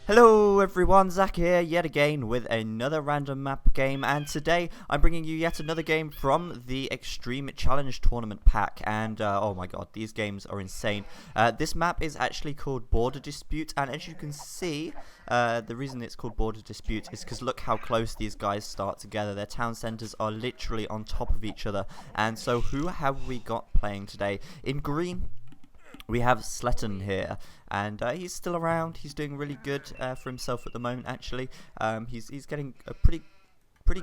Hello everyone, Zach here yet again with another random map game, and today I'm bringing you yet another game from the Extreme Challenge Tournament pack. And oh my god, these games are insane. This map is actually called Border Dispute, and as you can see, the reason it's called Border Dispute is because look how close these guys start together. Their town centers are literally on top of each other. And so who have we got playing today? In green, we have Sletten here, and he's still around. He's doing really good for himself at the moment. Actually, he's getting a pretty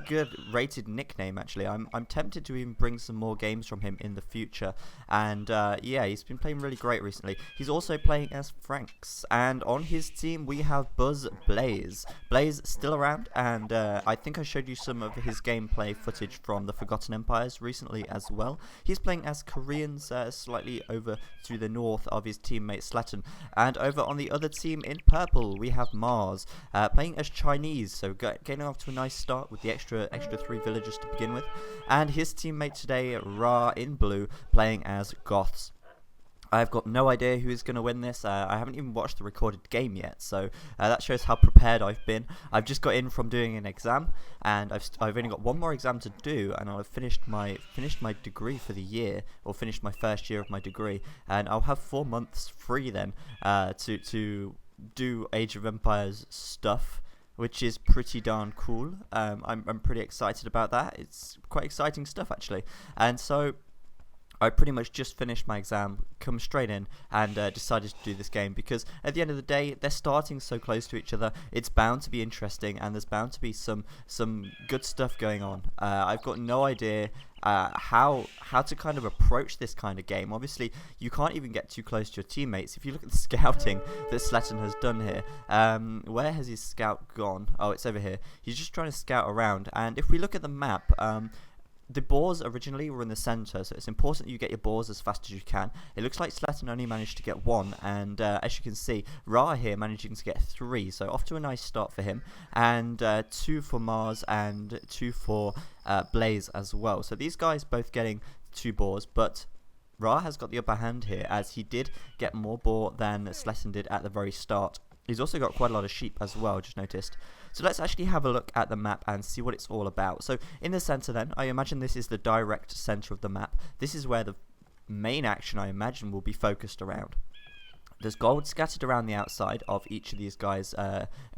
good rated nickname. Actually, I'm tempted to even bring some more games from him in the future. And yeah, he's been playing really great recently. He's also playing as Franks, and on his team we have Buzz Blaze. Blaze still around, and I think I showed you some of his gameplay footage from the Forgotten Empires recently as well. He's playing as Koreans, slightly over to the north of his teammate Sletten. And over on the other team in purple we have Mars, playing as Chinese, so getting off to a nice start with the extra 3 villagers to begin with. And his teammate today, Ra, in blue, playing as Goths. I've got no idea who is going to win this. I haven't even watched the recorded game yet, so that shows how prepared I've been. I've just got in from doing an exam, and I've only got one more exam to do, and I'll have finished my degree for the year, or finished my first year of my degree, and I'll have 4 months free then to do Age of Empires stuff, which is pretty darn cool. I'm pretty excited about that. It's quite exciting stuff actually. And so I pretty much just finished my exam, come straight in, and decided to do this game because at the end of the day, they're starting so close to each other. It's bound to be interesting, and there's bound to be some good stuff going on. I've got no idea how to kind of approach this kind of game. Obviously, you can't even get too close to your teammates. If you look at the scouting that Sletten has done here, where has his scout gone? Oh, it's over here. He's just trying to scout around, and if we look at the map, the boars originally were in the center, so it's important you get your boars as fast as you can. It looks like Sletten only managed to get 1, and as you can see, Ra here managing to get 3, so off to a nice start for him. And 2 for Mars and 2 for Blaze as well. So these guys both getting 2 boars, but Ra has got the upper hand here, as he did get more boar than Sletten did at the very start. He's also got quite a lot of sheep as well, just noticed. So let's actually have a look at the map and see what it's all about. So in the center then, I imagine this is the direct center of the map. This is where the main action, I imagine, will be focused around. There's gold scattered around the outside of each of these guys'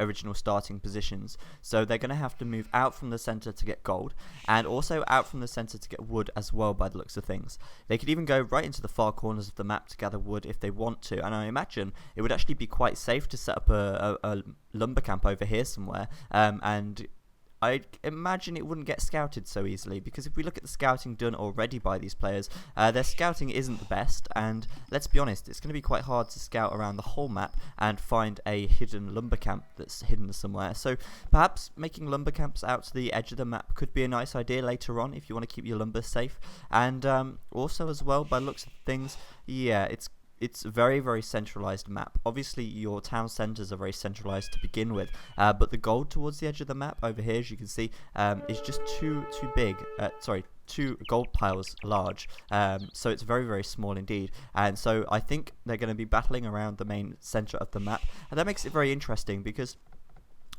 original starting positions. So they're going to have to move out from the center to get gold, and also out from the center to get wood as well, by the looks of things. They could even go right into the far corners of the map to gather wood if they want to, and I imagine it would actually be quite safe to set up a lumber camp over here somewhere, and I imagine it wouldn't get scouted so easily, because if we look at the scouting done already by these players, their scouting isn't the best, and let's be honest, it's going to be quite hard to scout around the whole map and find a hidden lumber camp that's hidden somewhere. So perhaps making lumber camps out to the edge of the map could be a nice idea later on if you want to keep your lumber safe. And also as well, by looks of things, yeah, it's a very, very centralized map. Obviously, your town centers are very centralized to begin with, but the gold towards the edge of the map over here, as you can see, is just too big. Sorry, 2 gold piles large. So it's very, very small indeed. And so I think they're going to be battling around the main center of the map, and that makes it very interesting because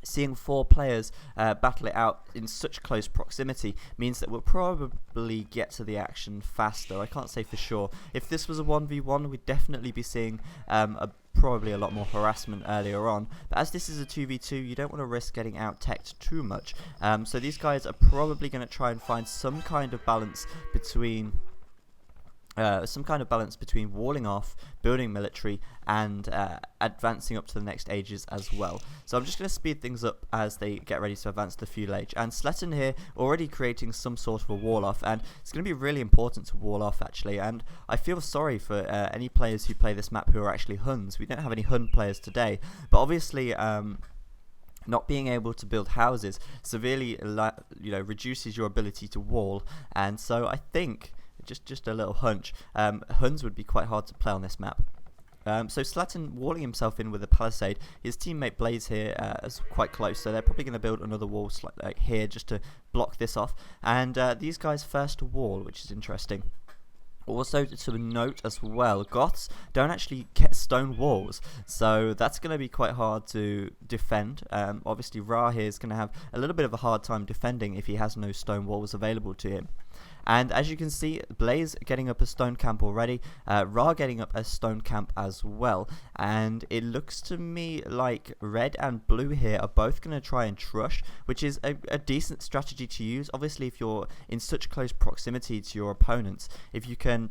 seeing 4 players battle it out in such close proximity means that we'll probably get to the action faster. I can't say for sure. If this was a 1v1, we'd definitely be seeing probably a lot more harassment earlier on. But as this is a 2v2, you don't want to risk getting out-teched too much. So these guys are probably going to try and find some kind of balance between walling off, building military, and advancing up to the next ages as well. So I'm just going to speed things up as they get ready to advance to the feudal age. And Sletten here already creating some sort of a wall off, and it's going to be really important to wall off actually. And I feel sorry for any players who play this map who are actually Huns. We don't have any Hun players today, but obviously not being able to build houses severely reduces your ability to wall. And so I think, just a little hunch, Huns would be quite hard to play on this map. So Sletten walling himself in with a palisade. His teammate Blaze here is quite close, so they're probably going to build another wall like here just to block this off. And these guys first wall, which is interesting. Also, to note as well, Goths don't actually get stone walls, so that's going to be quite hard to defend. Obviously, Ra here is going to have a little bit of a hard time defending if he has no stone walls available to him. And as you can see, Blaze getting up a stone camp already, Ra getting up a stone camp as well. And it looks to me like red and blue here are both going to try and trush, which is a decent strategy to use. Obviously, if you're in such close proximity to your opponents, if you can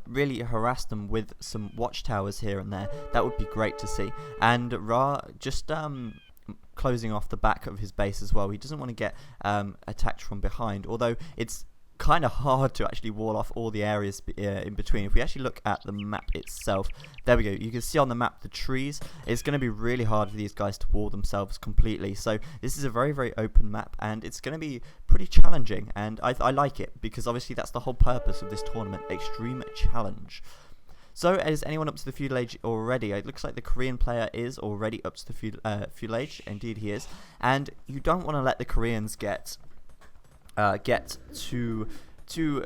really harass them with some watchtowers here and there, that would be great to see. And Ra just closing off the back of his base as well. He doesn't want to get attacked from behind, although it's kind of hard to actually wall off all the areas in between. If we actually look at the map itself, there we go, you can see on the map the trees. It's going to be really hard for these guys to wall themselves completely, so this is a very, very open map, and it's going to be pretty challenging, and I like it, because obviously that's the whole purpose of this tournament, extreme challenge. So, is anyone up to the feudal age already? It looks like the Korean player is already up to the feudal age. Indeed, he is. And you don't want to let the Koreans get too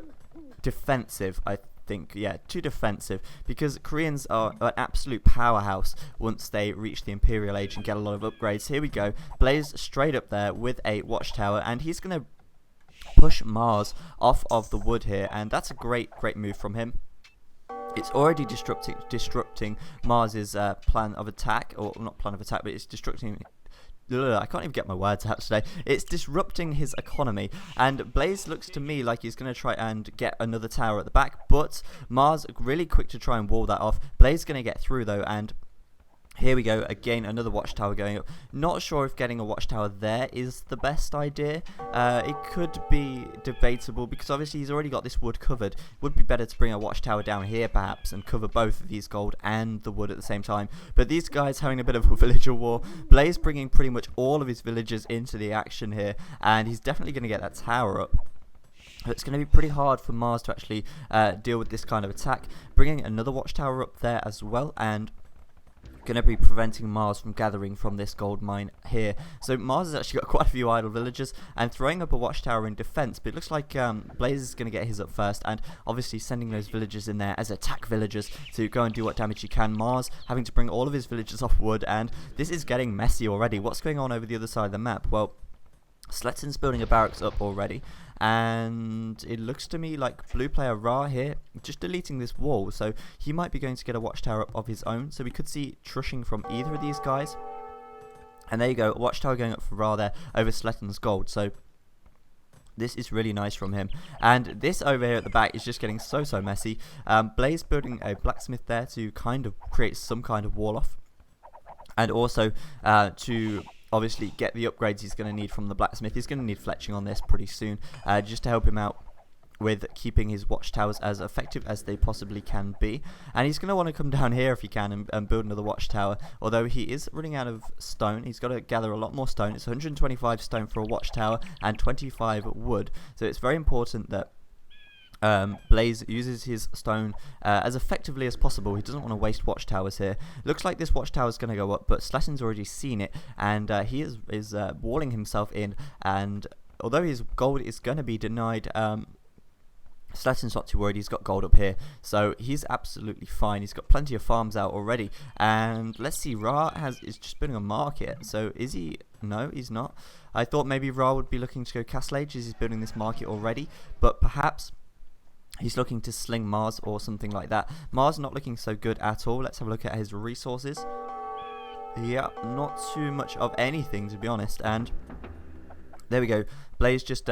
defensive, I think. Yeah, too defensive. Because Koreans are an absolute powerhouse once they reach the Imperial Age and get a lot of upgrades. Here we go. Blaze straight up there with a watchtower. And he's going to push Mars off of the wood here. And that's a great move from him. It's already disrupting Mars's plan of attack, or not plan of attack, but it's disrupting. I can't even get my words out today. It's disrupting his economy, and Blaze looks to me like he's going to try and get another tower at the back, but Mars really quick to try and wall that off. Blaze is going to get through though, and here we go, again another watchtower going up. Not sure if getting a watchtower there is the best idea. It could be debatable, because obviously he's already got this wood covered. It would be better to bring a watchtower down here perhaps and cover both of these gold and the wood at the same time. But these guys having a bit of a villager war. Blaze bringing pretty much all of his villagers into the action here, and he's definitely going to get that tower up. It's going to be pretty hard for Mars to actually deal with this kind of attack. Bringing another watchtower up there as well, and going to be preventing Mars from gathering from this gold mine here. So Mars has actually got quite a few idle villagers and throwing up a watchtower in defense, but it looks like Blaze is going to get his up first, and obviously sending those villagers in there as attack villagers to go and do what damage he can. Mars having to bring all of his villagers off wood, and this is getting messy already. What's going on over the other side of the map? Well, Sletton's building a barracks up already, and it looks to me like blue player Ra here just deleting this wall, so he might be going to get a watchtower up of his own, so we could see trushing from either of these guys. And there you go, watchtower going up for Ra there over Sletton's gold, so this is really nice from him. And this over here at the back is just getting so messy. Blaze building a blacksmith there to kind of create some kind of wall off, and also to obviously get the upgrades he's going to need from the blacksmith. He's going to need fletching on this pretty soon, just to help him out with keeping his watchtowers as effective as they possibly can be. And he's going to want to come down here if he can and build another watchtower, although he is running out of stone. He's got to gather a lot more stone. It's 125 stone for a watchtower and 25 wood, so it's very important that Blaze uses his stone as effectively as possible. He doesn't want to waste watchtowers here. Looks like this watchtower is going to go up, but Sletton's already seen it, and he is walling himself in. And although his gold is going to be denied, Sletton's not too worried. He's got gold up here, so he's absolutely fine. He's got plenty of farms out already. And let's see, Ra is just building a market. So is he? No, he's not. I thought maybe Ra would be looking to go Castle Age as he's building this market already, but perhaps he's looking to sling Mars or something like that. Mars not looking so good at all. Let's have a look at his resources. Yeah, not too much of anything, to be honest. And there we go. Blaze just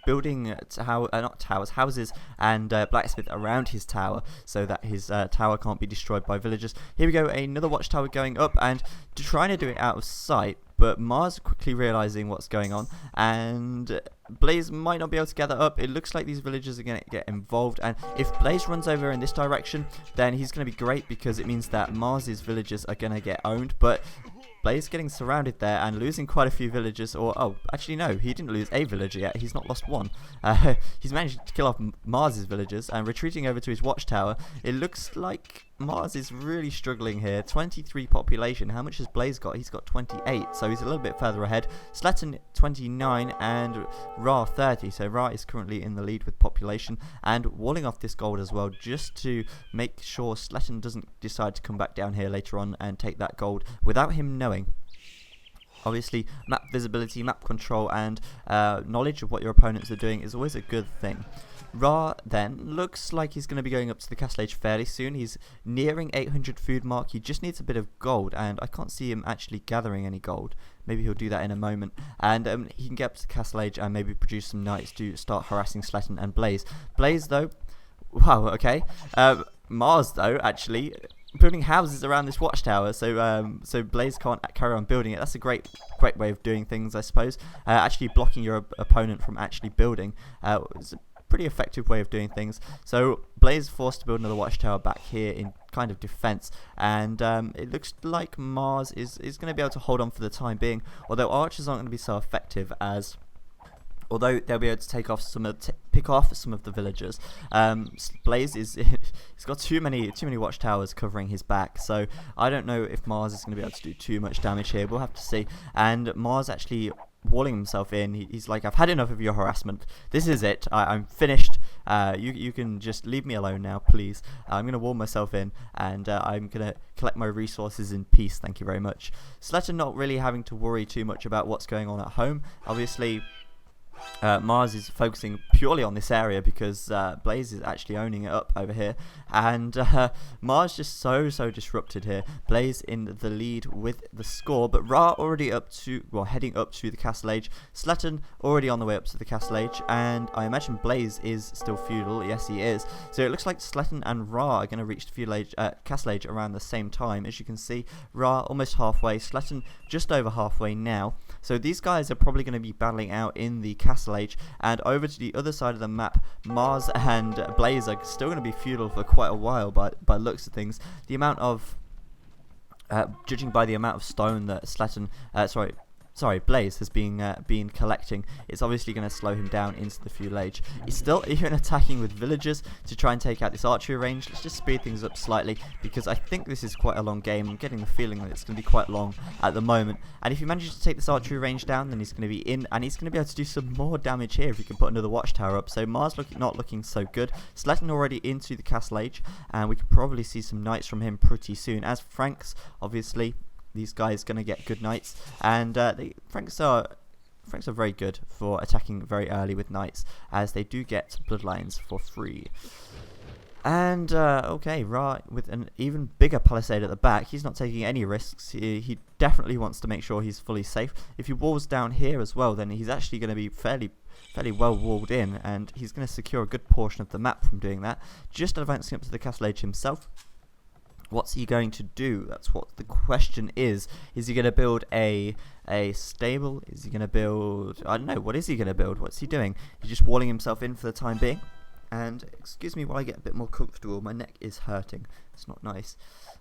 building houses and blacksmith around his tower so that his tower can't be destroyed by villagers. Here we go, another watchtower going up and trying to do it out of sight, but Mars quickly realizing what's going on, and Blaze might not be able to gather up. It looks like these villagers are going to get involved, and if Blaze runs over in this direction, then he's going to be great, because it means that Mars's villagers are going to get owned. But Blaze getting surrounded there and losing quite a few villagers, or oh, actually no, he didn't lose a villager yet. He's not lost one. he's managed to kill off Mars's villagers and retreating over to his watchtower. It looks like Mars is really struggling here. 23 population. How much has Blaze got? He's got 28, so he's a little bit further ahead. Sletton 29 and Ra 30. So Ra is currently in the lead with population and walling off this gold as well, just to make sure Sletton doesn't decide to come back down here later on and take that gold without him knowing. Obviously, map visibility, map control, and knowledge of what your opponents are doing is always a good thing. Ra then looks like he's going to be going up to the castle age fairly soon. He's nearing 800 food mark. He just needs a bit of gold, and I can't see him actually gathering any gold. Maybe he'll do that in a moment, and he can get up to the castle age and maybe produce some knights to start harassing Sletton and Blaze. Blaze though, wow, okay. Mars though, actually building houses around this watchtower, so Blaze can't carry on building it. That's a great way of doing things, I suppose. Actually blocking your opponent from actually building is a pretty effective way of doing things. So Blaze is forced to build another watchtower back here in kind of defense, and it looks like Mars is going to be able to hold on for the time being, although archers aren't going to be so effective, as although they'll be able to pick off some of the villagers. Blaze is he's got too many watchtowers covering his back, so I don't know if Mars is going to be able to do too much damage here. We'll have to see. And Mars actually walling himself in. He's like, I've had enough of your harassment. This is it. I'm finished. You can just leave me alone now, please. I'm going to wall myself in, and I'm going to collect my resources in peace. Thank you very much. Sletton not really having to worry too much about what's going on at home. Obviously, Mars is focusing purely on this area because Blaze is actually owning it up over here, and Mars just so disrupted here. Blaze in the lead with the score, but Ra already heading up to the castle age. Sletton already on the way up to the castle age, and I imagine Blaze is still feudal. Yes, he is. So it looks like Sletton and Ra are going to reach the feudal age, castle age around the same time. As you can see, Ra almost halfway, Sletton just over halfway now. So these guys are probably going to be battling out in the castle age, and over to the other side of the map, Mars and Blaze are still going to be feudal for quite a while by looks of things. The amount of judging by the amount of stone that Blaze has been collecting, it's obviously going to slow him down into the feudal age. He's still even attacking with villagers to try and take out this archery range. Let's just speed things up slightly, because I think this is quite a long game. I'm getting the feeling that it's going to be quite long at the moment. And if he manages to take this archery range down, then he's going to be in, and he's going to be able to do some more damage here if he can put another watchtower up. So Mars not looking so good. Sletton already into the castle age, and we could probably see some knights from him pretty soon. As Franks, obviously, these guys going to get good knights, and Franks are very good for attacking very early with knights, as they do get bloodlines for free. And okay, Ra with an even bigger palisade at the back. He's not taking any risks. He definitely wants to make sure he's fully safe. If he walls down here as well, then he's actually going to be fairly well walled in, and he's going to secure a good portion of the map from doing that. Just advancing up to the castle age himself. What's he going to do? That's what the question is. Is he going to build a stable? Is he going to build... I don't know. What is he going to build? What's he doing? He's just walling himself in for the time being. And excuse me while I get a bit more comfortable. My neck is hurting. It's not nice.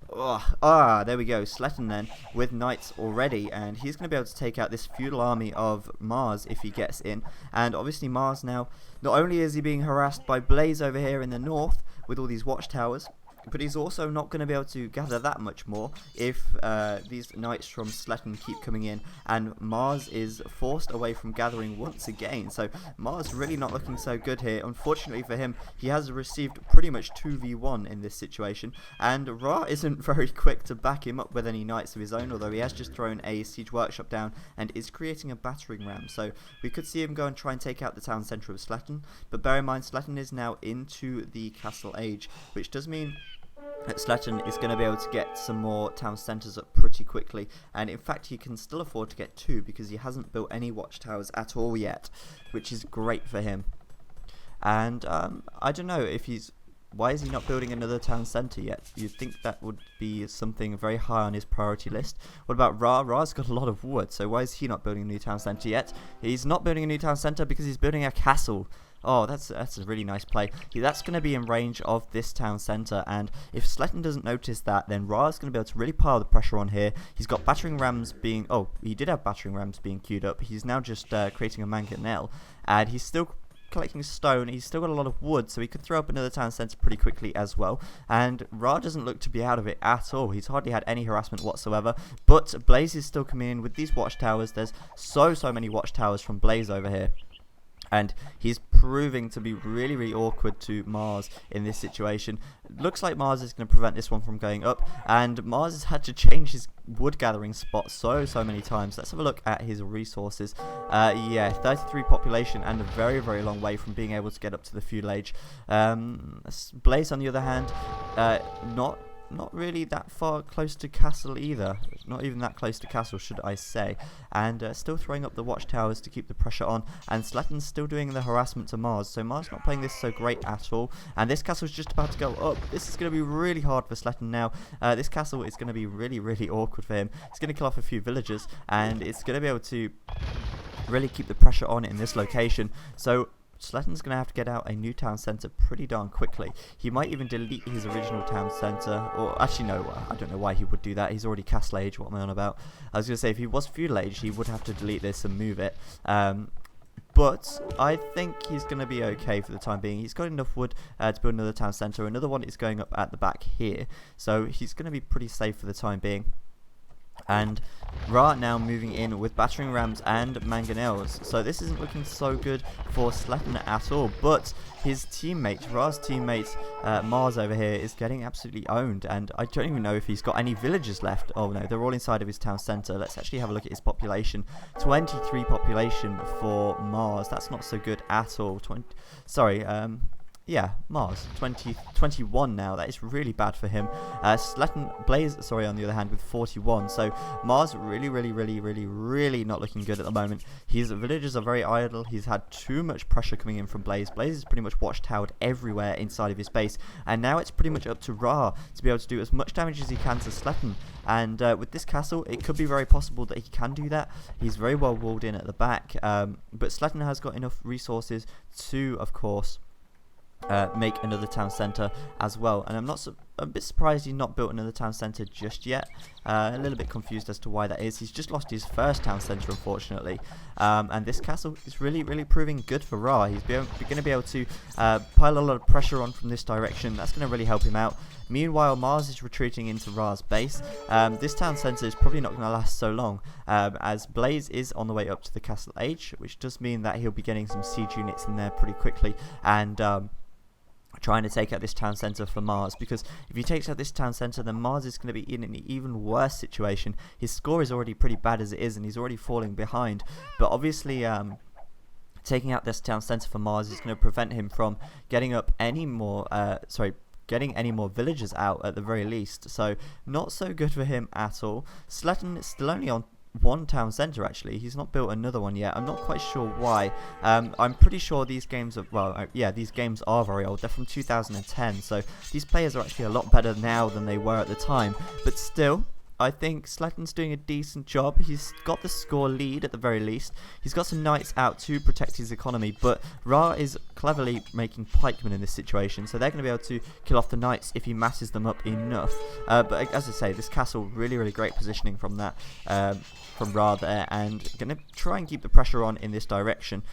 There we go. Sletton then with knights already, and he's going to be able to take out this feudal army of Mars if he gets in. And obviously Mars now, not only is he being harassed by Blaze over here in the north with all these watchtowers, but he's also not going to be able to gather that much more if these knights from Sletton keep coming in, and Mars is forced away from gathering once again. So Mars really not looking so good here. Unfortunately for him, he has received pretty much 2v1 in this situation, and Ra isn't very quick to back him up with any knights of his own, although he has just thrown a siege workshop down and is creating a battering ram. So we could see him go and try and take out the town centre of Sletton, but bear in mind Sletton is now into the castle age, which does mean that Sletton is going to be able to get some more town centres up pretty quickly, and in fact he can still afford to get 2 because he hasn't built any watchtowers at all yet, which is great for him. And I don't know if why is he not building another town centre yet? You'd think that would be something very high on his priority list. What about Ra? Ra's got a lot of wood, so why is he not building a new town centre yet? He's not building a new town centre because he's building a castle. Oh, that's a really nice play. That's going to be in range of this town centre, and if Sletton doesn't notice that, then Ra's going to be able to really pile the pressure on here. He's got battering rams being... Oh, he did have battering rams being queued up. He's now just creating a mangonel, and he's still collecting stone. He's still got a lot of wood, so he could throw up another town centre pretty quickly as well. And Ra doesn't look to be out of it at all. He's hardly had any harassment whatsoever. But Blaze is still coming in with these watchtowers. There's so many watchtowers from Blaze over here. And he's proving to be really awkward to Mars in this situation. Looks like Mars is going to prevent this one from going up. And Mars has had to change his wood gathering spot so many times. Let's have a look at his resources. Yeah, 33 population and a very long way from being able to get up to the feudal age. Blaze, on the other hand, not really that far close to castle either. Not even that close to castle, should I say. And still throwing up the watchtowers to keep the pressure on. And Sletton's still doing the harassment to Mars. So Mars not playing this so great at all. And this castle's just about to go up. This is going to be really hard for Sletton now. This castle is going to be really awkward for him. It's going to kill off a few villagers. And it's going to be able to really keep the pressure on in this location. So Sletton's going to have to get out a new town centre pretty darn quickly. He might even delete his original town centre, or actually no, I don't know why he would do that. He's already castle age, what am I on about? I was going to say, if he was feudal age, he would have to delete this and move it. But I think he's going to be okay for the time being. He's got enough wood to build another town centre. Another one is going up at the back here, so he's going to be pretty safe for the time being. And Ra now moving in with battering rams and mangonels. So this isn't looking so good for Sletton at all. But his teammate, Ra's teammate, Mars over here, is getting absolutely owned. And I don't even know if he's got any villagers left. Oh no, they're all inside of his town centre. Let's actually have a look at his population. 23 population for Mars. That's not so good at all. Yeah, Mars, 21 now. That is really bad for him. Blaze, on the other hand, with 41. So Mars really not looking good at the moment. His villagers are very idle. He's had too much pressure coming in from Blaze. Blaze is pretty much watchtowered everywhere inside of his base. And now it's pretty much up to Ra to be able to do as much damage as he can to Sletton. And with this castle, it could be very possible that he can do that. He's very well walled in at the back. But Sletton has got enough resources to, of course, make another town centre as well. And I'm a bit surprised he's not built another town centre just yet. A little bit confused as to why that is. He's just lost his first town centre, unfortunately. And this castle is really proving good for Ra. He's going to be able to pile a lot of pressure on from this direction. That's going to really help him out. Meanwhile, Mars is retreating into Ra's base. This town centre is probably not going to last so long, as Blaze is on the way up to the castle age, which does mean that he'll be getting some siege units in there pretty quickly. And trying to take out this town centre for Mars, because if he takes out this town centre, then Mars is going to be in an even worse situation. His score is already pretty bad as it is, and he's already falling behind. But obviously, taking out this town centre for Mars is going to prevent him from getting up any more. Getting any more villagers out at the very least. So not so good for him at all. Sletton is still only on one town centre, actually. He's not built another one yet. I'm not quite sure why. I'm pretty sure these games are, these games are very old. They're from 2010, so these players are actually a lot better now than they were at the time. But still, I think Sletton's doing a decent job. He's got the score lead at the very least. He's got some knights out to protect his economy, but Ra is cleverly making pikemen in this situation, so they're going to be able to kill off the knights if he masses them up enough. But as I say, this castle, really great positioning from that, from Ra there, and going to try and keep the pressure on in this direction.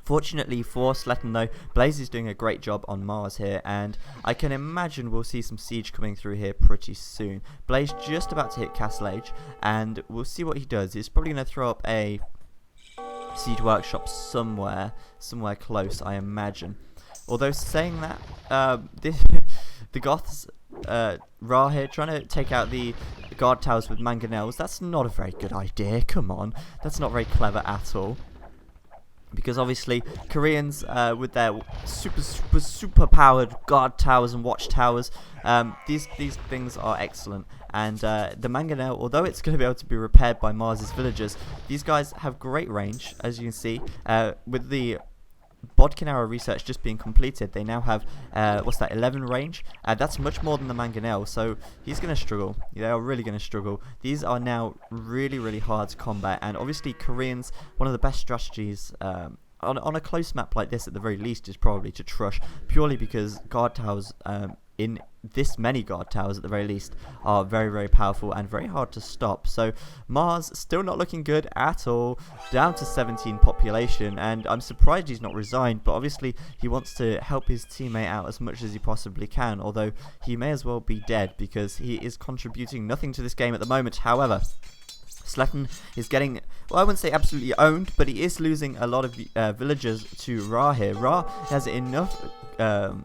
Fortunately for Sletton, though, Blaze is doing a great job on Mars here, and I can imagine we'll see some siege coming through here pretty soon. Blaze just about to hit Castle Age, and we'll see what he does. He's probably going to throw up a siege workshop somewhere close, I imagine. Although saying that, the Goths, Ra here, trying to take out the guard towers with mangonels, that's not a very good idea, come on. That's not very clever at all. Because obviously Koreans with their super powered guard towers and watch towers, these things are excellent. And the mangonel, although it's going to be able to be repaired by Mars's villagers, these guys have great range, as you can see. With the Bodkin arrow research just being completed, they now have 11 range. That's much more than the mangonel, so he's going to struggle. They are really going to struggle. These are now really hard to combat, and obviously Koreans, one of the best strategies on a close map like this at the very least is probably to trush, purely because guard towers in this many guard towers at the very least are very, very powerful and very hard to stop. So Mars still not looking good at all, down to 17 population, and I'm surprised he's not resigned, but obviously he wants to help his teammate out as much as he possibly can, although he may as well be dead because he is contributing nothing to this game at the moment. However, Sletton is getting, well, I wouldn't say absolutely owned, but he is losing a lot of villagers to Ra here. Ra has enough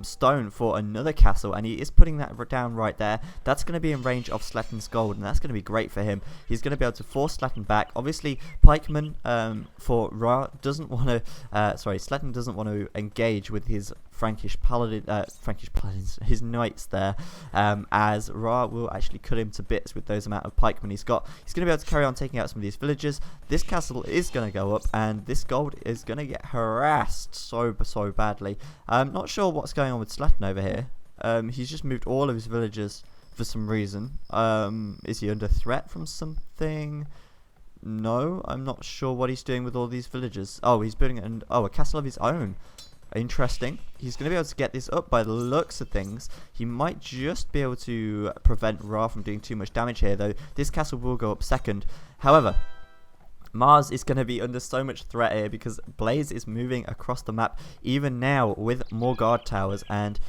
stone for another castle, and he is putting that down right there. That's going to be in range of Sletton's gold, and that's going to be great for him. He's going to be able to force Sletton back. Obviously, Pikeman for Ra doesn't want to, Sletton doesn't want to engage with his Frankish paladins, his knights there, as Ra will actually cut him to bits with those amount of pikemen he's got. He's going to be able to carry on taking out some of these villagers. This castle is going to go up, and this gold is going to get harassed so badly. I'm not sure what's going on with Sletton over here. He's just moved all of his villagers for some reason. Is he under threat from something? No, I'm not sure what he's doing with all these villagers. Oh, he's building a castle of his own. Interesting. He's going to be able to get this up by the looks of things. He might just be able to prevent Ra from doing too much damage here, though. This castle will go up second. However, Mars is going to be under so much threat here because Blaze is moving across the map even now with more guard towers, and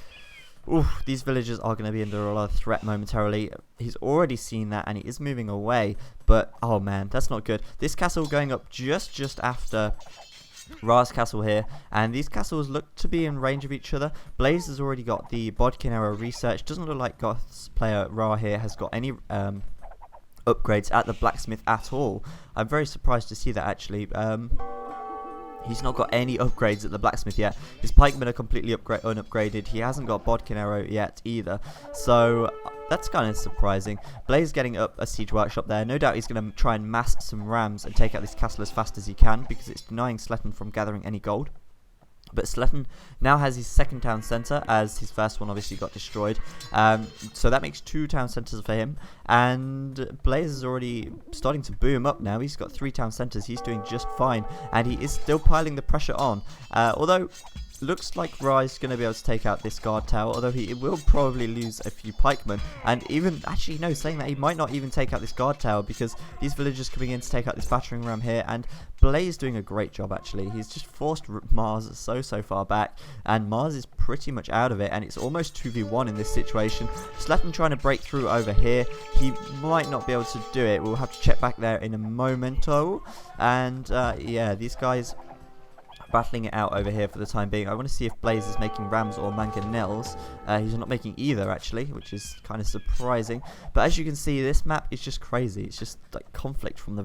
these villagers are going to be under a lot of threat momentarily. He's already seen that and he is moving away, but oh man, that's not good. This castle going up just after Ra's castle here, and these castles look to be in range of each other. Blaze has already got the Bodkin arrow research. Doesn't look like Goth's player Ra here has got any upgrades at the blacksmith at all. I'm very surprised to see that actually. He's not got any upgrades at the blacksmith yet. His pikemen are completely unupgraded. He hasn't got Bodkin arrow yet either. So that's kind of surprising. Blaze getting up a siege workshop there. No doubt he's going to try and mass some rams and take out this castle as fast as he can, because it's denying Sletton from gathering any gold. But Sletton now has his second town centre, as his first one obviously got destroyed. So that makes 2 town centres for him. And Blaze is already starting to boom up now. He's got 3 town centres. He's doing just fine. And he is still piling the pressure on. Although looks like Ra is going to be able to take out this guard tower, although he will probably lose a few pikemen. And even, actually no, saying that, he might not even take out this guard tower, because these villagers coming in to take out this battering ram here, and Blaze doing a great job actually. He's just forced Mars so far back, and Mars is pretty much out of it, and it's almost 2v1 in this situation. Sletton trying to break through over here. He might not be able to do it. We'll have to check back there in a momento. And yeah, these guys battling it out over here for the time being. I want to see if Blaze is making rams or mangonels. He's not making either actually, which is kind of surprising. But as you can see, this map is just crazy. It's just like conflict from the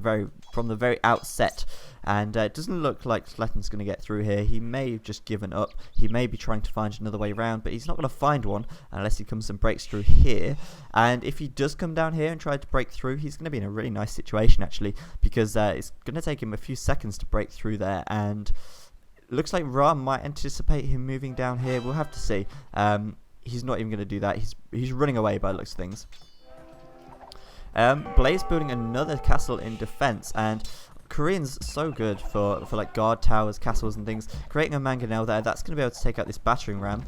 very outset, and it doesn't look like Sletton's going to get through here. He may have just given up. He may be trying to find another way around, but he's not going to find one unless he comes and breaks through here. And if he does come down here and try to break through, he's going to be in a really nice situation actually, because it's going to take him a few seconds to break through there, and looks like Ra might anticipate him moving down here. We'll have to see. He's not even going to do that. He's running away by the looks of things. Blaze building another castle in defense, and Koreans so good for like guard towers, castles and things. Creating a mangonel there. That's going to be able to take out this battering ram.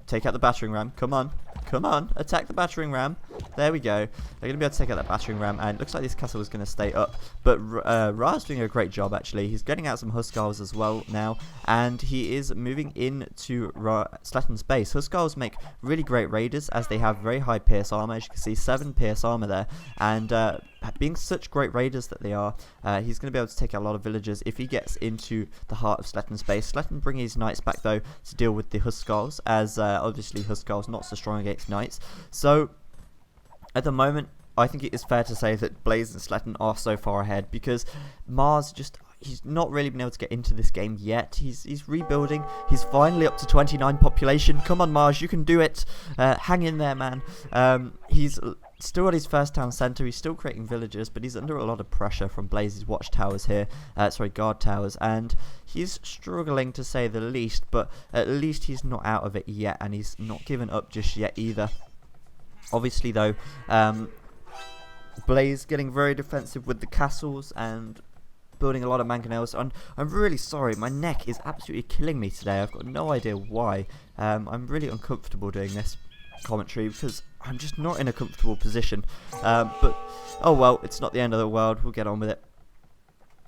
Take out the battering ram. Come on. Come on. Attack the battering ram. There we go. They're going to be able to take out that battering ram, and it looks like this castle is going to stay up. But Ra's doing a great job actually. He's getting out some Huskarls as well now, and he is moving into Sletton's base. Huskarls make really great raiders, as they have very high pierce armor. As you can see, 7 pierce armor there, and being such great raiders that they are, he's going to be able to take out a lot of villagers if he gets into the heart of Sletton's base. Sletton bringing his knights back though to deal with the Huskarls, as obviously Huskarls not so strong against knights. So at the moment, I think it is fair to say that Blaze and Sletton are so far ahead, because Mars just, he's not really been able to get into this game yet. He's rebuilding. He's finally up to 29 population. Come on, Mars, you can do it. Hang in there, man. He's still at his first town centre. He's still creating villagers, but he's under a lot of pressure from Blaze's watchtowers here. Guard towers, and he's struggling to say the least. But at least he's not out of it yet, and he's not given up just yet either. Obviously, though, Blaze getting very defensive with the castles and building a lot of mangonels. And I'm really sorry, my neck is absolutely killing me today. I've got no idea why. I'm really uncomfortable doing this. commentary because I'm just not in a comfortable position. But oh well, it's not the end of the world. We'll get on with it.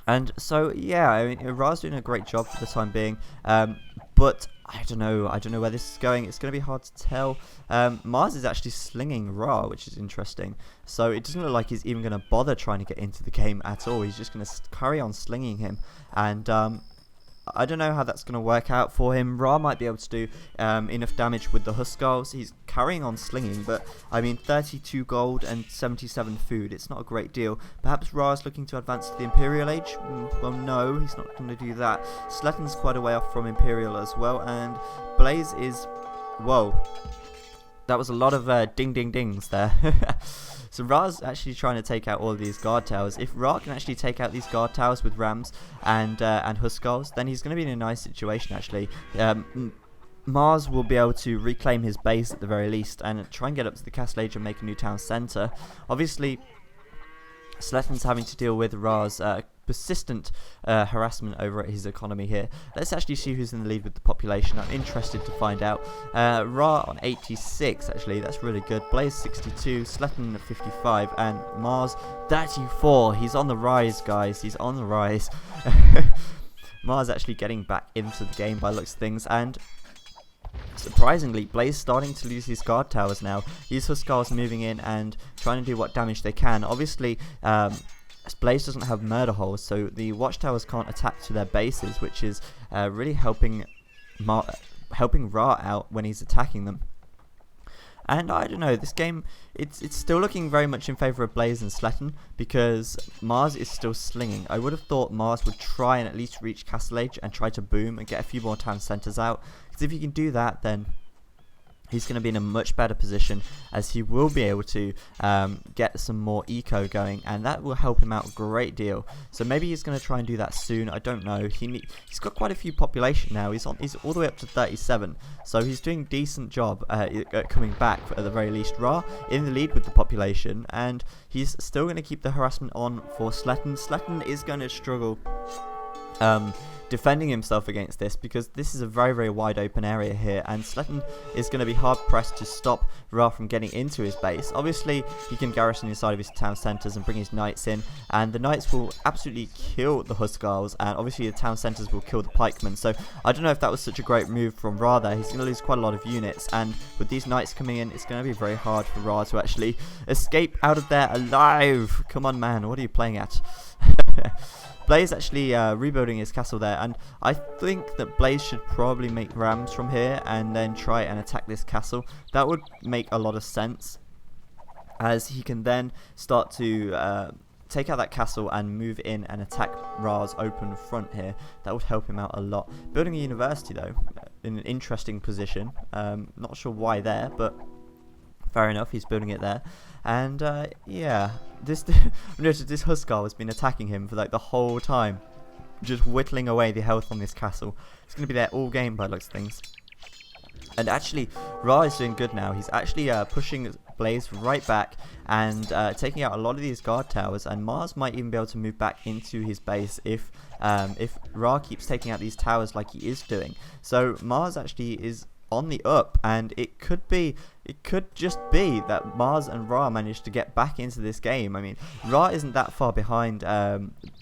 And so yeah, I mean, Ra's doing a great job for the time being. But I don't know where this is going. It's going to be hard to tell. Mars is actually slinging Ra, which is interesting. So it doesn't look like he's even going to bother trying to get into the game at all. He's just going to carry on slinging him. And I don't know how that's going to work out for him. Ra might be able to do enough damage with the Huskarls. He's carrying on slinging, but I mean 32 gold and 77 food. It's not a great deal. Perhaps Ra's looking to advance to the Imperial Age? Well, no, he's not going to do that. Sletton's quite a way off from Imperial as well, and Blaze is... Whoa. That was a lot of ding ding dings there. So Ra's actually trying to take out all of these guard towers. If Ra can actually take out these guard towers with rams and Huskarls, then he's going to be in a nice situation actually. Mars will be able to reclaim his base at the very least and try and get up to the Castle Age and make a new town centre. Obviously, Sletton's having to deal with Ra's persistent harassment over at his economy here. Let's actually see who's in the lead with the population. I'm interested to find out. Ra on 86, actually, that's really good. Blaze 62, Sletton 55, and Mars 34. He's on the rise, guys. He's on the rise. Mars actually getting back into the game by looks of things, and surprisingly, Blaze starting to lose his guard towers now. These Huskarls moving in and trying to do what damage they can. Obviously, Blaze doesn't have murder holes, so the watchtowers can't attack to their bases, which is really helping Ra out when he's attacking them. And I don't know, this game, it's still looking very much in favour of Blaze and Sletton because Mars is still slinging. I would have thought Mars would try and at least reach Castle Age and try to boom and get a few more town centres out. Because if he can do that, then he's going to be in a much better position, as he will be able to get some more eco going, and that will help him out a great deal. So maybe he's going to try and do that soon. I don't know. He's got quite a few population now. He's all the way up to 37, so he's doing a decent job at coming back at the very least. Ra in the lead with the population, and he's still going to keep the harassment on for Sletton. Sletton is going to struggle defending himself against this because this is a very, very wide open area here, and Sletton is going to be hard pressed to stop Ra from getting into his base. Obviously, he can garrison inside of his town centres and bring his knights in, and the knights will absolutely kill the Huskarls, and obviously the town centres will kill the pikemen. So I don't know if that was such a great move from Ra there. He's going to lose quite a lot of units, and with these knights coming in, it's going to be very hard for Ra to actually escape out of there alive. Come on, man, what are you playing at? Blaze actually rebuilding his castle there, and I think that Blaze should probably make rams from here and then try and attack this castle. That would make a lot of sense, as he can then start to take out that castle and move in and attack Ra's open front here. That would help him out a lot. Building a university though, in an interesting position. Not sure why there, but fair enough, he's building it there. And yeah, this Huskar has been attacking him for like the whole time, just whittling away the health on this castle. It's going to be there all game by looks of things. And actually, Ra is doing good now. He's actually pushing Blaze right back and taking out a lot of these guard towers. And Mars might even be able to move back into his base if Ra keeps taking out these towers like he is doing. So Mars actually is on the up, and it could just be that Mars and Ra managed to get back into this game. I mean, Ra isn't that far behind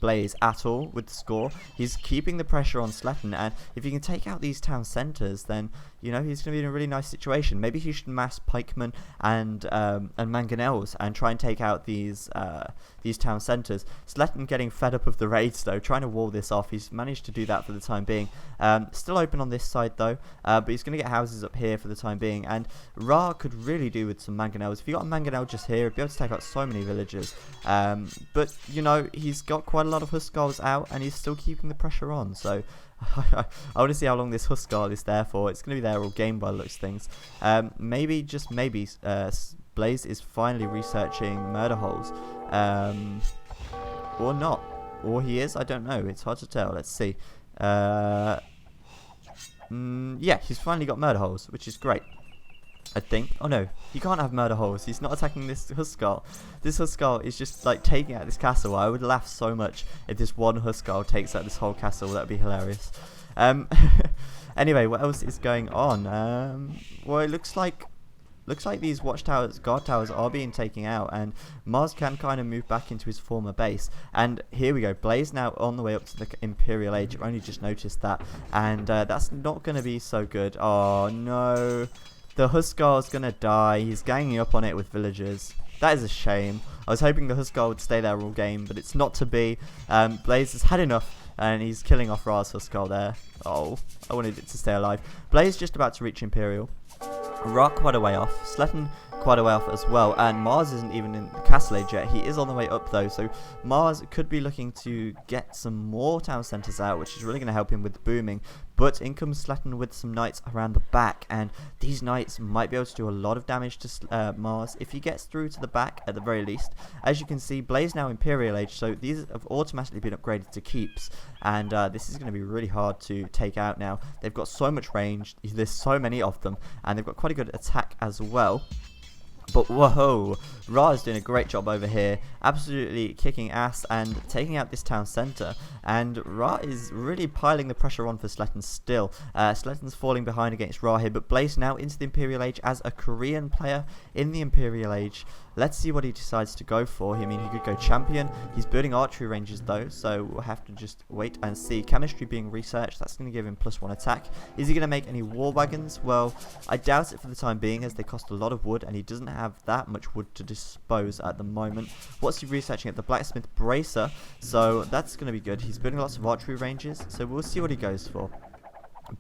Blaze at all with the score. He's keeping the pressure on Sletton, and if he can take out these town centres, then you know he's going to be in a really nice situation. Maybe he should mass pikemen and mangonels and try and take out these town centres. Sletton getting fed up of the raids though, trying to wall this off. He's managed to do that for the time being. Still open on this side though, but he's going to get houses up here for the time being, and Ra could really do with some mangonels. If you got a mangonel just here, he'd be able to take out so many villagers. But you know, he's got quite a lot of Huskarls out, and he's still keeping the pressure on. So I want to see how long this Huskar is there for. It's going to be there all game by the looks of things. Maybe, just maybe, Blaze is finally researching murder holes, or not, or he is. I don't know. It's hard to tell. Let's see. Yeah, he's finally got murder holes, which is great, I think. Oh no, he can't have murder holes. He's not attacking this Huskar. This Huskar is just like taking out this castle. I would laugh so much if this one Huskar takes out this whole castle. That would be hilarious. Anyway, what else is going on? Well, it looks like looks like these watchtowers, guard towers are being taken out, and Mars can kind of move back into his former base. And here we go, Blaze now on the way up to the Imperial Age. I've only just noticed that, and that's not going to be so good. Oh no, the Huskarl's going to die. He's ganging up on it with villagers. That is a shame. I was hoping the Huskarl would stay there all game, but it's not to be. Blaze has had enough, and he's killing off Ra's Huskarl there. Oh, I wanted it to stay alive. Blaze just about to reach Imperial. Ra quite a way off. Sletten quite a way off as well, and Mars isn't even in the castle age yet. He is on the way up though, so Mars could be looking to get some more town centres out, which is really going to help him with booming. But in comes Sletten with some knights around the back, and these knights might be able to do a lot of damage to Mars if he gets through to the back at the very least. As you can see, Blaze now Imperial Age, so these have automatically been upgraded to keeps, and this is going to be really hard to take out now. They've got so much range, there's so many of them, and they've got quite a good attack as well. But whoa, Ra is doing a great job over here, absolutely kicking ass and taking out this town centre. And Ra is really piling the pressure on for Sletten still. Sletten's falling behind against Ra here, but Blaze now into the Imperial Age as a Korean player in the Imperial Age. Let's see what he decides to go for. I mean, he could go champion. He's building archery ranges though, so we'll have to just wait and see. Chemistry being researched, that's going to give him +1 attack. Is he going to make any war wagons? Well, I doubt it for the time being, as they cost a lot of wood, and he doesn't have that much wood to dispose at the moment. What's he researching at the blacksmith bracer? So that's going to be good. He's building lots of archery ranges, so we'll see what he goes for.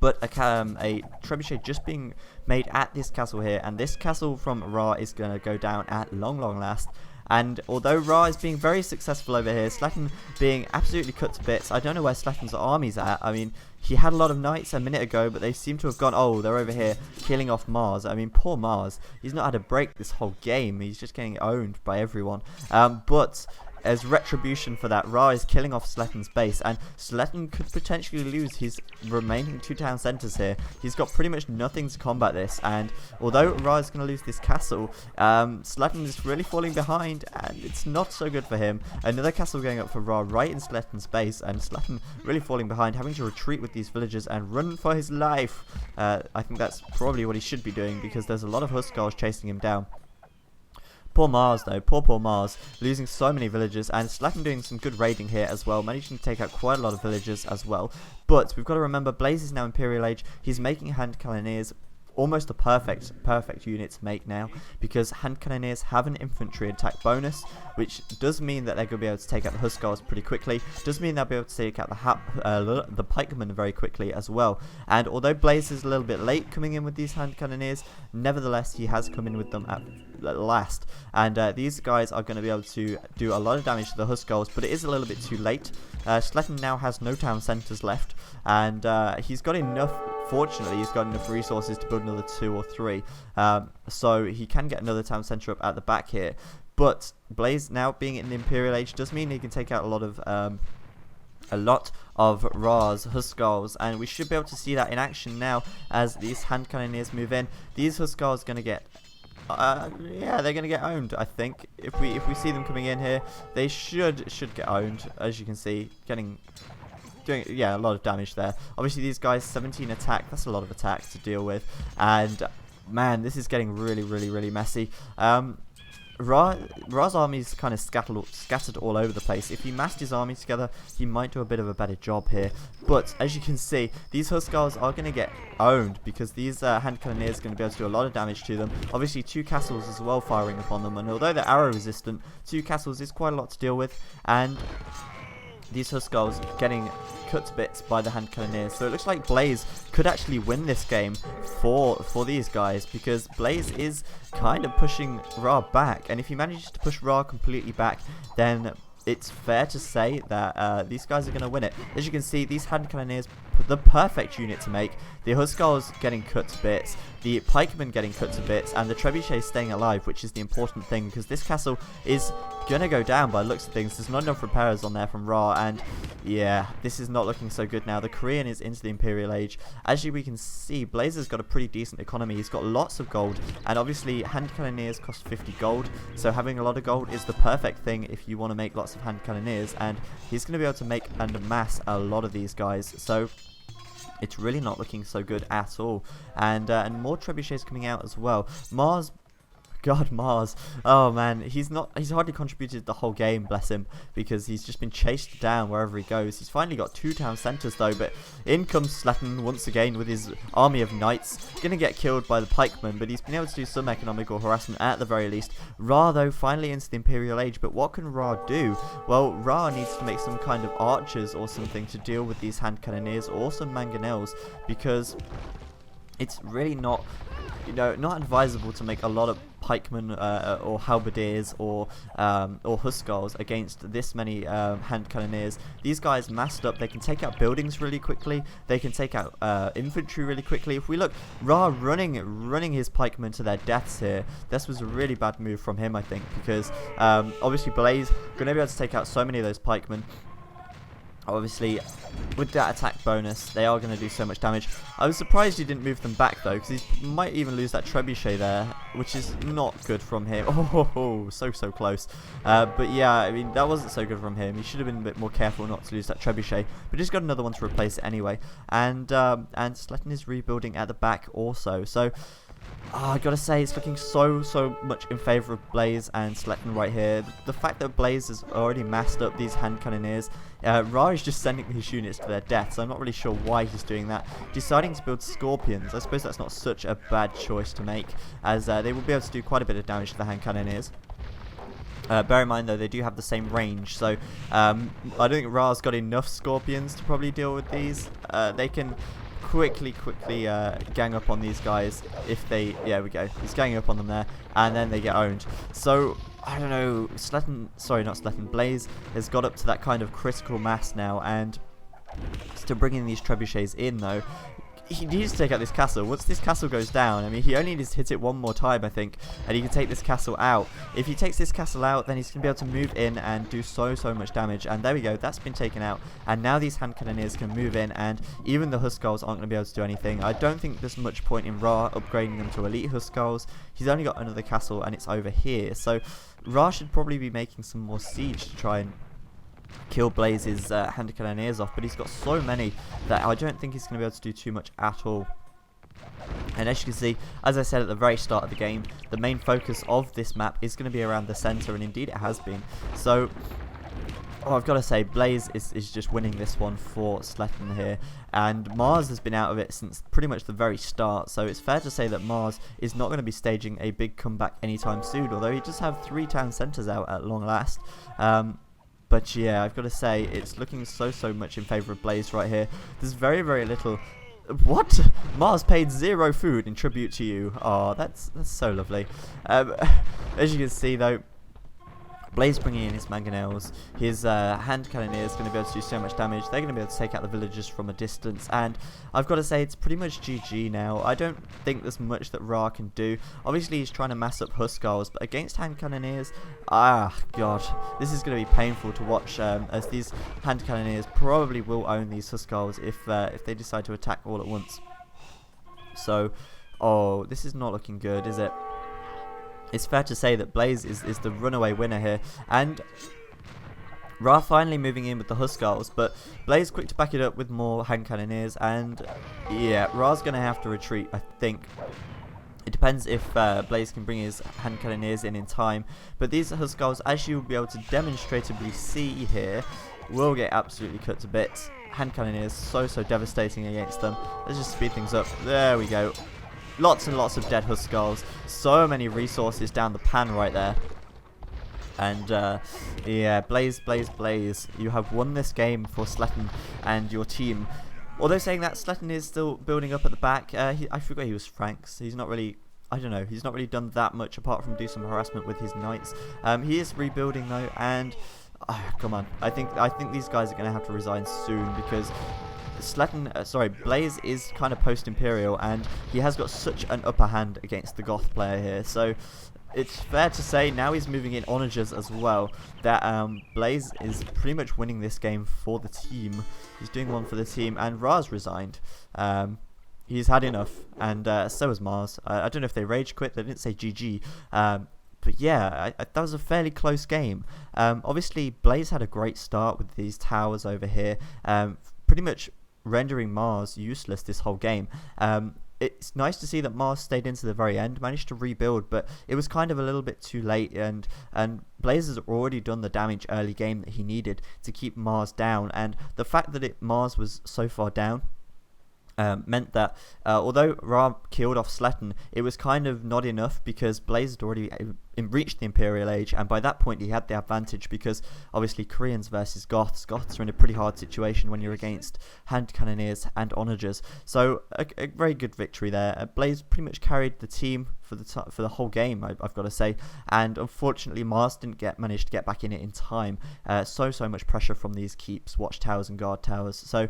But a trebuchet just being made at this castle here, and this castle from Ra is going to go down at long last. And although Ra is being very successful over here, Sletten being absolutely cut to bits. I don't know where Sletten's army's at. I mean, he had a lot of knights a minute ago, but they seem to have gone, oh, they're over here killing off Mars. I mean, poor Mars. He's not had a break this whole game. He's just getting owned by everyone. But as retribution for that, Ra is killing off Sletten's base, and Sletten could potentially lose his remaining 2 town centres here. He's got pretty much nothing to combat this, and although Ra is going to lose this castle, Sletten is really falling behind, and it's not so good for him. Another castle going up for Ra right in Sletten's base, and Sletten really falling behind, having to retreat with these villagers and run for his life. I think that's probably what he should be doing, because there's a lot of Huskarls chasing him down. Poor Mars though, poor Mars, losing so many villagers, and Sletten doing some good raiding here as well, managing to take out quite a lot of villagers as well. But we've got to remember, Blaze is now Imperial Age. He's making hand cannoneers almost a perfect unit to make now, because hand cannoneers have an infantry attack bonus, which does mean that they're going to be able to take out the Huskarls pretty quickly. Does mean they'll be able to take out the pikemen very quickly as well. And although Blaze is a little bit late coming in with these hand cannoneers, nevertheless he has come in with them at last, and these guys are going to be able to do a lot of damage to the Huskarls, but it is a little bit too late. Sletten now has no town centres left, and he's got enough. Fortunately, he's got enough resources to build another 2 or 3, so he can get another town centre up at the back here. But Blaze now being in the Imperial Age does mean he can take out a lot of Ra's Huskarls, and we should be able to see that in action now as these hand cannoneers move in. These Huskarls are going to get yeah, they're going to get owned, I think. If we see them coming in here, they should get owned, as you can see, doing a lot of damage there. Obviously these guys 17 attack, that's a lot of attack to deal with, and man, this is getting really messy. Ra's army is kind of scattered all over the place. If he massed his army together, he might do a bit of a better job here. But as you can see, these Huskarls are going to get owned, because these hand cannoneers are going to be able to do a lot of damage to them. Obviously 2 castles as well firing upon them, and although they're arrow resistant, 2 castles is quite a lot to deal with, and these Huskarls getting cut to bits by the hand cannoneers. So it looks like Blaze could actually win this game for these guys, because Blaze is kind of pushing Ra back, and if he manages to push Ra completely back, then it's fair to say that these guys are going to win it. As you can see, these hand cannoneers, the perfect unit to make. The Huskarls getting cut to bits, the pikemen getting cut to bits, and the trebuchet staying alive, which is the important thing, because this castle is gonna go down by the looks of things. There's not enough repairs on there from Ra, and yeah, this is not looking so good now. The Korean is into the Imperial Age. As we can see, Blazer's got a pretty decent economy. He's got lots of gold, and obviously hand cannoneers cost 50 gold, so having a lot of gold is the perfect thing if you want to make lots of hand cannoneers, and he's going to be able to make and amass a lot of these guys. So it's really not looking so good at all, and more trebuchets coming out as well. Mars God, Mars. Oh man, he's hardly contributed the whole game, bless him, because he's just been chased down wherever he goes. He's finally got 2 town centers though, but in comes Sletten once again with his army of knights. Gonna get killed by the pikemen, but he's been able to do some economical harassment at the very least. Ra though finally into the Imperial Age, but what can Ra do? Well, Ra needs to make some kind of archers or something to deal with these hand cannoneers or some mangonels, because it's really not, not advisable to make a lot of pikemen or halberdiers or hussars against this many hand cannoneers. These guys massed up. They can take out buildings really quickly. They can take out infantry really quickly. If we look, Ra running his pikemen to their deaths here. This was a really bad move from him, I think, because obviously Blaze going to be able to take out so many of those pikemen. Obviously, with that attack bonus, they are going to do so much damage. I was surprised he didn't move them back, though, because he might even lose that trebuchet there, which is not good from him. Oh, so close. But yeah, I mean, that wasn't so good from him. He should have been a bit more careful not to lose that trebuchet, but he's got another one to replace it anyway. And Sletten is rebuilding at the back also. So, I gotta say, it's looking so much in favour of Blaze and Sletten right here. The fact that Blaze has already massed up these hand cannoneers, Ra is just sending his units to their death, so I'm not really sure why he's doing that. Deciding to build Scorpions, I suppose that's not such a bad choice to make, as they will be able to do quite a bit of damage to the hand cannoneers. Bear in mind though, they do have the same range, so I don't think Ra's got enough Scorpions to probably deal with these. They can quickly gang up on these guys if they, we go, he's ganging up on them there, and then they get owned. So I don't know, Blaze has got up to that kind of critical mass now, and still bringing these trebuchets in though. He needs to take out this castle. Once this castle goes down, I mean, he only needs to hit it one more time, I think, and he can take this castle out. If he takes this castle out, then he's going to be able to move in and do so much damage. And there we go, that's been taken out. And now these hand cannoneers can move in, and even the Hussars aren't going to be able to do anything. I don't think there's much point in Ra upgrading them to elite Hussars. He's only got another castle, and it's over here. So Ra should probably be making some more siege to try and kill Blaze's hand cannoneers off, but he's got so many that I don't think he's going to be able to do too much at all. And as you can see, as I said at the very start of the game, the main focus of this map is going to be around the center, and indeed it has been. So I've got to say, Blaze is just winning this one for Sletten here, and Mars has been out of it since pretty much the very start, so it's fair to say that Mars is not going to be staging a big comeback anytime soon, although he does have 3 town centers out at long last. But yeah, I've got to say, it's looking so much in favour of Blaze right here. There's very little. What? Mars paid 0 food in tribute to you. Oh, that's so lovely. As you can see though, Blaze bringing in his mangonels, his hand cannoneers going to be able to do so much damage. They're going to be able to take out the villagers from a distance, and I've got to say, it's pretty much GG now. I don't think there's much that Ra can do. Obviously he's trying to mass up Hussars, but against hand cannoneers, god, this is going to be painful to watch, as these hand cannoneers probably will own these Hussars if they decide to attack all at once. So, this is not looking good, is it? It's fair to say that Blaze is the runaway winner here, and Ra finally moving in with the Hussars, but Blaze quick to back it up with more hand cannoneers, and yeah, Ra's going to have to retreat, I think. It depends if Blaze can bring his hand cannoneers in time, but these Hussars, as you'll be able to demonstratively see here, will get absolutely cut to bits. Hand cannoneers so devastating against them. Let's just speed things up. There we go. Lots and lots of dead Hussars. So many resources down the pan right there. And yeah, Blaze, you have won this game for Sletten and your team. Although saying that, Sletten is still building up at the back. I forgot he was Franks. He's not really, I don't know, he's not really done that much apart from do some harassment with his knights. He is rebuilding though, and come on, I think these guys are going to have to resign soon, because Blaze is kind of post-imperial, and he has got such an upper hand against the Goth player here. So it's fair to say, now he's moving in onagers as well, that Blaze is pretty much winning this game for the team. He's doing one for the team, and Ra's resigned. He's had enough, and so has Mars. I don't know if they rage quit. They didn't say GG. But yeah, that was a fairly close game. Obviously, Blaze had a great start with these towers over here, pretty much rendering Mars useless this whole game. it's nice to see that Mars stayed into the very end, managed to rebuild, but it was kind of a little bit too late, and Blaze has already done the damage early game that he needed to keep Mars down, and the fact that Mars was so far down meant that although Ra killed off Sletten, it was kind of not enough because Blaze had already reached the Imperial Age, and by that point he had the advantage because obviously Koreans versus Goths are in a pretty hard situation when you're against hand cannoneers and onagers. So a very good victory there. Blaze pretty much carried the team for the whole game, I've got to say, and unfortunately Mars didn't manage to get back in it in time. So much pressure from these keeps, watchtowers and guard towers. So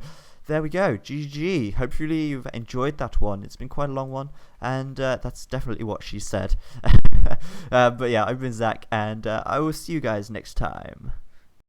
there we go, GG. Hopefully you've enjoyed that one. It's been quite a long one, and that's definitely what she said. But yeah, I've been Zach, and I will see you guys next time.